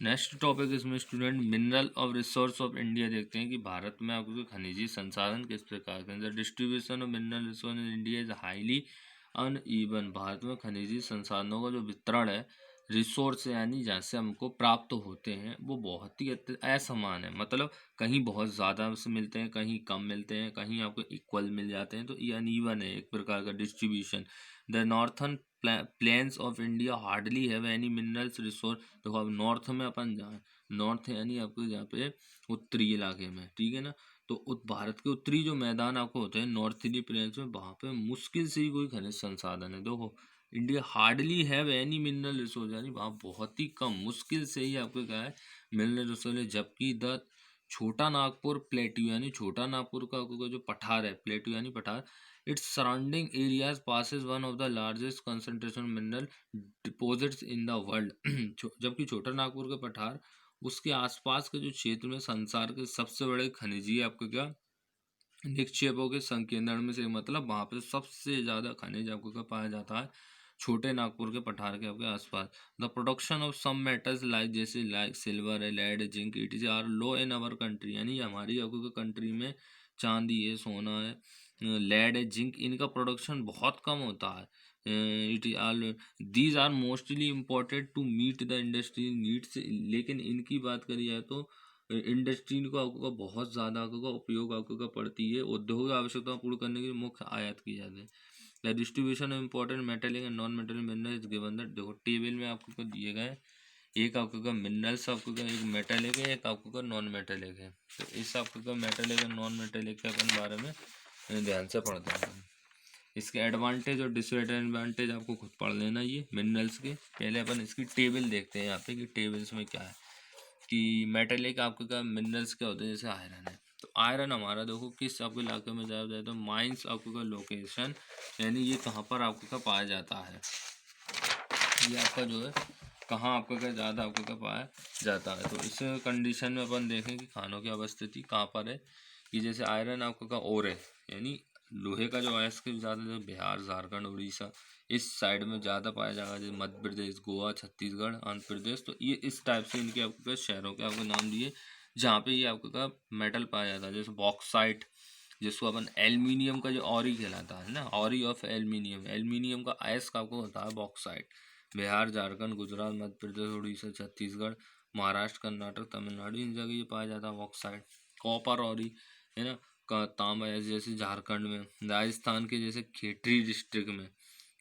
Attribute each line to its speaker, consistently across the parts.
Speaker 1: Next topic इसमें student mineral of resource of India देखते हैं कि भारत में आपको खनिजी संसाधन किस प्रकार के हैं। Distribution of mineral resource in India is highly uneven. Bharat में खनिजी संसाधनों का जो वितरण है, रिसोर्स यानी जहाँ से हमको प्राप्त होते हैं, वो बहुत ही असमान है। मतलब कहीं बहुत ज़्यादा से मिलते हैं, कहीं कम मिलते हैं, कहीं आपको इक्वल मिल जाते हैं। तो ये अनइवन है एक प्रकार का distribution. The northern plains of India hardly have any minerals resource. देखो अब नॉर्थ में अपन जहाँ, नॉर्थ यानी आपको जहाँ पे उत्तरी इलाके में, ठीक है ना, तो भारत के उत्तरी जो मैदान आपको होते हैं नॉर्थली प्लेन्स में, वहाँ पे मुश्किल से ही कोई खनिज संसाधन है। देखो India hardly have any mineral resource, यानी वहाँ बहुत ही कम, मुश्किल से ही आपको क्या है मिनरल रिसोर्स है। जबकि द छोटा नागपुर प्लेट्यू यानी छोटा नागपुर का आपको जो पठार है, प्लेट्यू यानी पठार, its surrounding areas passes one of the largest concentration mineral deposits in the world. जबकि छोटा नागपुर के पठार, उसके आसपास के जो क्षेत्र में संसार के सबसे बड़े खनिजीय आपको क्या निक्षेपों के संकेंद्रण में से, मतलब वहाँ पे सबसे ज़्यादा खनिज आपको क्या पाया जाता है छोटे नागपुर के पठार के आपके आसपास। The production of some metals like जैसे लाइक सिल्वर है, lead, zinc, it is are low in our country, यानी हमारी आपको कंट्री में चांदी है, सोना है, लेड है, जिंक, इनका प्रोडक्शन बहुत कम होता है। It all these are mostly imported to meet the industry needs. लेकिन इनकी बात करी जाए तो इंडस्ट्री को आपको का बहुत ज़्यादा आपको का उपयोग आपको का पड़ती है, उद्योग आवश्यकता पूर्ण करने के लिए मुख्य आयात की जाती है। The distribution of important metallic and non metallic mineral is given that. देखो टेबल में आपको का दिए गए, एक आपको का मिनरल्स आपको का एक मेटेलिक है, एक आपको का नॉन मेटेलिक है। तो इस आपको का मेटेलिक और नॉन मेटेलिक के अपन बारे में ध्यान से पढ़ते हैं। इसके एडवांटेज और डिसएडवांटेज आपको खुद पढ़ लेना। ये मिनरल्स के पहले अपन इसकी टेबल देखते हैं यहाँ पे कि टेबल्स में क्या है कि मेटेलिक आपके का मिनरल्स क्या होते हैं। जैसे आयरन है, तो आयरन हमारा देखो किस आपके इलाके में जाया जाए तो माइंस आपको का लोकेशन, यानी ये कहाँ पर आपको का पाया जाता है, ये आपका जो है कहाँ आपको का ज़्यादा आपको का पाया जाता है। तो इस कंडीशन में अपन देखें कि खानों की अवस्थिति कहाँ पर है, कि जैसे आयरन आपको का ओर है, यानी लोहे का जो अयस्क ज़्यादा जो बिहार, झारखंड, उड़ीसा इस साइड में ज़्यादा पाया जाएगा, जैसे मध्य प्रदेश, गोवा, छत्तीसगढ़, आंध्र प्रदेश। तो ये इस टाइप से इनके आपको का शहरों के आपको नाम दिए जहाँ पे ये आपको का मेटल पाया जाता है। जैसे बॉक्साइट, जिसको अपन एल्यूमिनियम का जो ऑरी कहलाता है ना, ऑरी ऑफ एल्यूमिनियम, एल्यूमिनियम का अयस्क आपको होता है बॉक्साइट। बिहार, झारखंड, गुजरात, मध्य प्रदेश, उड़ीसा, छत्तीसगढ़, महाराष्ट्र, कर्नाटक, तमिलनाडु, इन जगह ये पाया जाता है बॉक्साइट। कॉपर ऑरी है ना, का तांबा जैसे झारखंड में, राजस्थान के जैसे खेतड़ी डिस्ट्रिक्ट में,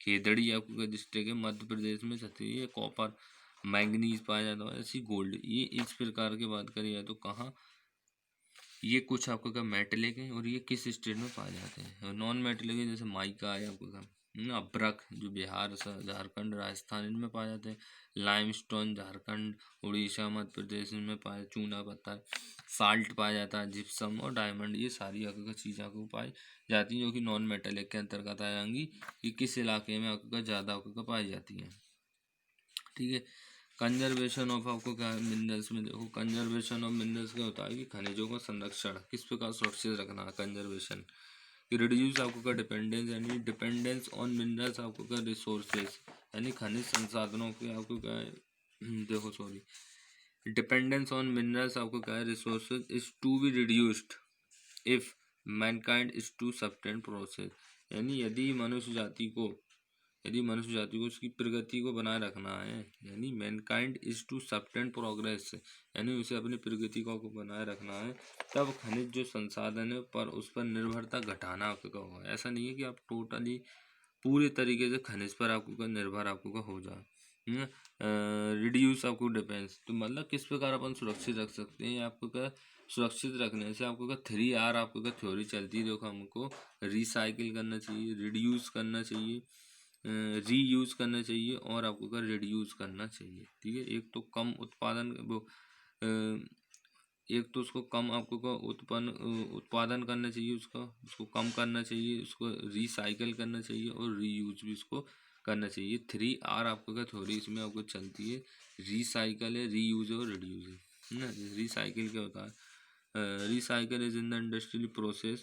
Speaker 1: खेतड़ी आपको डिस्ट्रिक्ट है, मध्य प्रदेश में छत्तीस, ये कॉपर मैंगनीज पाया जाता है। ऐसी गोल्ड, ये इस प्रकार की बात करी जाए तो कहाँ ये कुछ आपको का मेटेलिक है और ये किस स्टेट में पाए जाते हैं। नॉन मेटेलिक है जैसे माइका है आपको का, अब्रक जो बिहार, झारखंड, राजस्थान इनमें पाए जाते हैं। लाइमस्टोन झारखंड, उड़ीसा, मध्य प्रदेश इनमें पाए, चूना पत्थर, साल्ट पाया जाता है, जिप्सम और डायमंड, ये सारी आपको चीज़ें आपको पाई जाती हैं जो कि नॉन मेटेलिक के अंतर्गत आ जाएंगी कि किस इलाके में आपको ज़्यादा आपको पाई जाती हैं। ठीक है। कंजर्वेशन ऑफ आपको क्या मिनरल्स में देखो, कंजर्वेशन ऑफ मिनरल्स क्या होता है कि खनिजों का संरक्षण किस प्रकार सुरक्षित रखना है। कंजर्वेशन कि रिड्यूस आपको का डिपेंडेंस, यानी डिपेंडेंस ऑन मिनरल्स आपको का रिसोर्सेज, यानी खनिज संसाधनों के आपको क्या है देखो सॉरी, डिपेंडेंस ऑन मिनरल्स आपको क्या है resources is to be reduced if mankind is to sustain process, यानी यदि मनुष्य जाति को उसकी प्रगति को बनाए रखना है, यानी mankind is to sustain progress, यानी उसे अपनी प्रगति को बनाए रखना है, तब खनिज जो संसाधन है पर उस पर निर्भरता घटाना आपका होगा। ऐसा नहीं है कि आप टोटली पूरे तरीके से खनिज पर आपको का निर्भर आपको का हो जाए। रिड्यूस आपको डिपेंस, तो मतलब किस प्रकार अपन सुरक्षित रख सकते हैं आपको का, सुरक्षित रखने से आपको का 3R आपको का थ्योरी चलती है। देखो हमको रिसाइकिल करना चाहिए, रिड्यूस करना चाहिए, रीयूज करना चाहिए और आपको का रिड्यूस करना चाहिए। ठीक है, एक तो कम उत्पादन वो एक तो उसको कम आपको का उत्पादन करना चाहिए, उसको कम करना चाहिए, उसको रिसाइकल करना चाहिए और रीयूज भी उसको करना चाहिए। 3R आपको का थ्योरी इसमें आपको चलती है, रिसाइकल है, रीयूज है और रिड्यूस है ना। रिसाइकिल क्या होता है, recycle is in the industrial process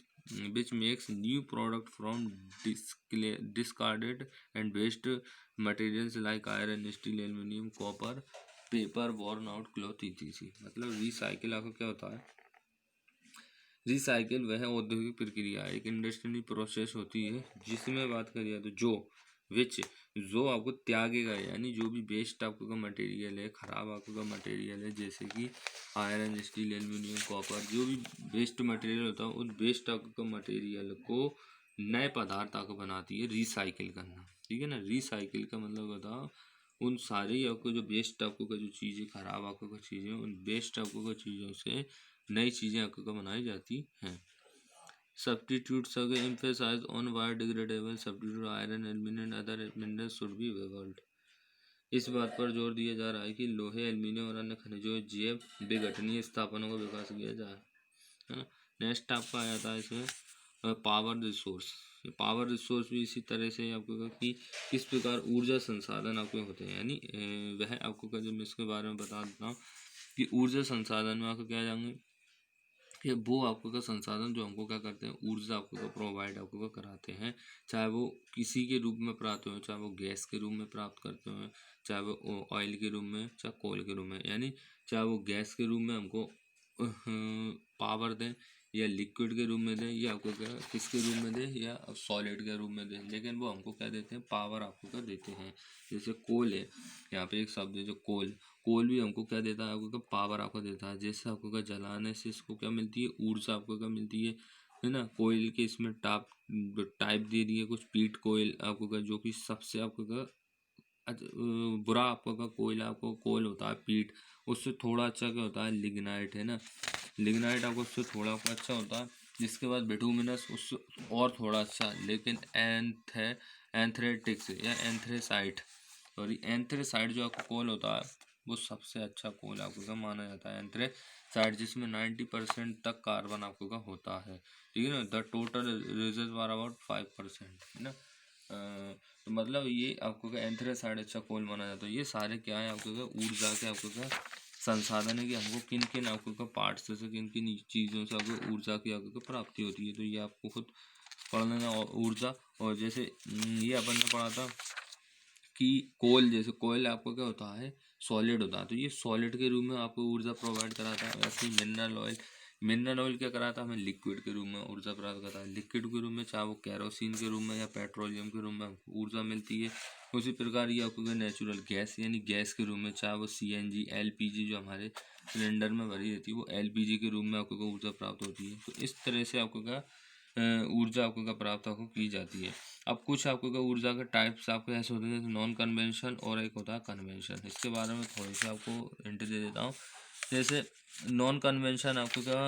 Speaker 1: which makes new product from discarded and waste materials like iron, steel, aluminum, copper paper worn out cloth ETC। मतलब रिसाइकिल आपका क्या होता है, रिसाइकिल वह औद्योगिक प्रक्रिया एक इंडस्ट्रियल प्रोसेस होती है जिसमें बात करिए तो जो आपको त्यागेगा, यानी जो भी वेस्ट आपको का मटेरियल है, खराब आपको का मटेरियल है, जैसे कि आयरन, स्टील, एल्यूमिनियम, कॉपर, जो भी वेस्ट मटेरियल होता है उन वेस्ट आपको का मटेरियल को नए पदार्थ आपको बनाती है रिसाइकिल करना। ठीक है ना, रिसाइकिल का मतलब होता है उन सारी आपको जो वेस्ट आपको का जो चीज़ें, खराब आपको का चीज़ें, उन वेस्ट आपको का चीज़ों से नई चीज़ें आपको का बनाई जाती हैं। Substitutes again emphasize on biodegradable substitute iron, aluminum, other minerals should be avoided। इस बात पर जोर दिया जा रहा है कि लोहे, एल्यूमीनियम और अन्य खनिजों जैव विघटनीय स्थापनों का विकास किया जाए, है ना। नेक्स्ट आपका आ जाता है इसमें पावर रिसोर्स। पावर रिसोर्स भी इसी तरह से आपको का कि किस प्रकार ऊर्जा संसाधन आपके होते हैं, यानी वह आपको का जो मैं इसके बारे में बता देता हूँ कि ऊर्जा संसाधन में आपको क्या जाएंगे कि वो आपको का संसाधन जो हमको क्या करते हैं, ऊर्जा आपको का प्रोवाइड आपको का कराते हैं, चाहे वो किसी के रूप में प्राप्त हो, चाहे वो गैस के रूप में प्राप्त करते हो, चाहे वो ऑयल के रूप में, चाहे कोल के रूप में, यानी चाहे वो गैस के रूप में हमको पावर दें, या लिक्विड के रूप में दें, या आपको क्या किसके रूप में दें, या सॉलिड के रूप में दें, लेकिन वो हमको क्या देते हैं, पावर आपको क्या देते हैं। जैसे कोल है, यहाँ पे एक शब्द है जो कोल भी हमको क्या देता है, आपको क्या पावर आपको देता है। जैसे आपको क्या जलाने से इसको क्या मिलती है, ऊर्जा आपको क्या मिलती है ना। कोयल के इसमें टाइप दे दी है कुछ, पीट कोयल आपको का, जो कि सबसे आपको का बुरा आपको का कोयला आपको कोयल होता है पीट, उससे थोड़ा अच्छा क्या होता है, लिग्नाइट, है ना। लिग्नाइट आपको उससे थोड़ा अच्छा होता है। जिसके बाद बिटुमिनस उससे और थोड़ा अच्छा, लेकिन एंथ्रेटिक्स या एंथ्रेसाइट, सॉरी एंथ्रेसाइट जो आपको कोल होता है वो सबसे अच्छा कोल आपको का माना जाता है, एंथ्रेसाइट, जिसमें 90% तक कार्बन आपको का होता है। ठीक है ना। The total reserve are about 5%, है ना। तो मतलब ये आपको का एंथ्रेसाइट अच्छा कोल माना जाता है। ये सारे क्या है आपको का ऊर्जा के आपको का संसाधन है कि हमको किन किन आपको का पार्ट्स से किन किन चीज़ों से आपको ऊर्जा की आपको का प्राप्ति होती है। तो ये आपको खुद पढ़ लेना। ऊर्जा, और जैसे ये अपन ने पढ़ा था कि कोयल, जैसे कोयल आपको क्या होता है, सॉलिड होता है, तो ये सॉलिड के रूप में आपको ऊर्जा प्रोवाइड कराता है। वैसे ही मिनरल ऑयल क्या कराता है, हमें लिक्विड के रूप में ऊर्जा प्राप्त करता है। लिक्विड के रूप में चाहे वो केरोसिन के रूप में या पेट्रोलियम के रूप में हमको ऊर्जा मिलती है। उसी प्रकार ये आपको नेचुरल गैस यानी गैस के रूप में, चाहे वो CNG, LPG जो हमारे सिलेंडर में भरी रहती है, वो LPG के रूप में आपको ऊर्जा प्राप्त होती है। तो इस तरह से आपको क्या ऊर्जा आपको का प्राप्त आपको की जाती है। अब कुछ आपको का ऊर्जा के टाइप्स आपको ऐसे होते हैं, जैसे नॉन कन्वेंशन और एक होता है कन्वेंशन। इसके बारे में थोड़ी सी आपको हिंट दे देता हूँ। जैसे नॉन कन्वेंशन आपको का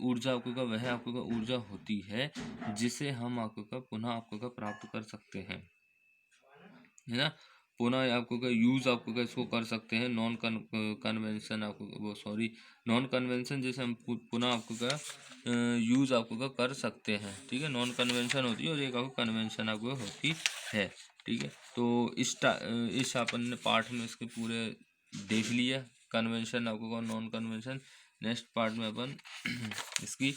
Speaker 1: ऊर्जा आपको का वह आपको का ऊर्जा होती है जिसे हम आपको का पुनः आपको का प्राप्त कर सकते हैं, है ना। पुनः आपको का यूज़ आपको का इसको कर सकते हैं। नॉन कन्वेंशन आपको वो सॉरी नॉन कन्वेंशन जैसे हम पुनः आपको का यूज़ आपको का कर सकते हैं। ठीक है, नॉन कन्वेंशन होती है और एक आपको कन्वेंशन आपको होती है। ठीक है, तो इस अपन ने पार्ट में इसके पूरे देख लिया, कन्वेंशन आपको का, नॉन कन्वेंशन। नेक्स्ट पार्ट में अपन इसकी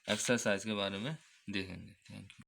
Speaker 1: एक्सरसाइज के बारे में देखेंगे। Thank you.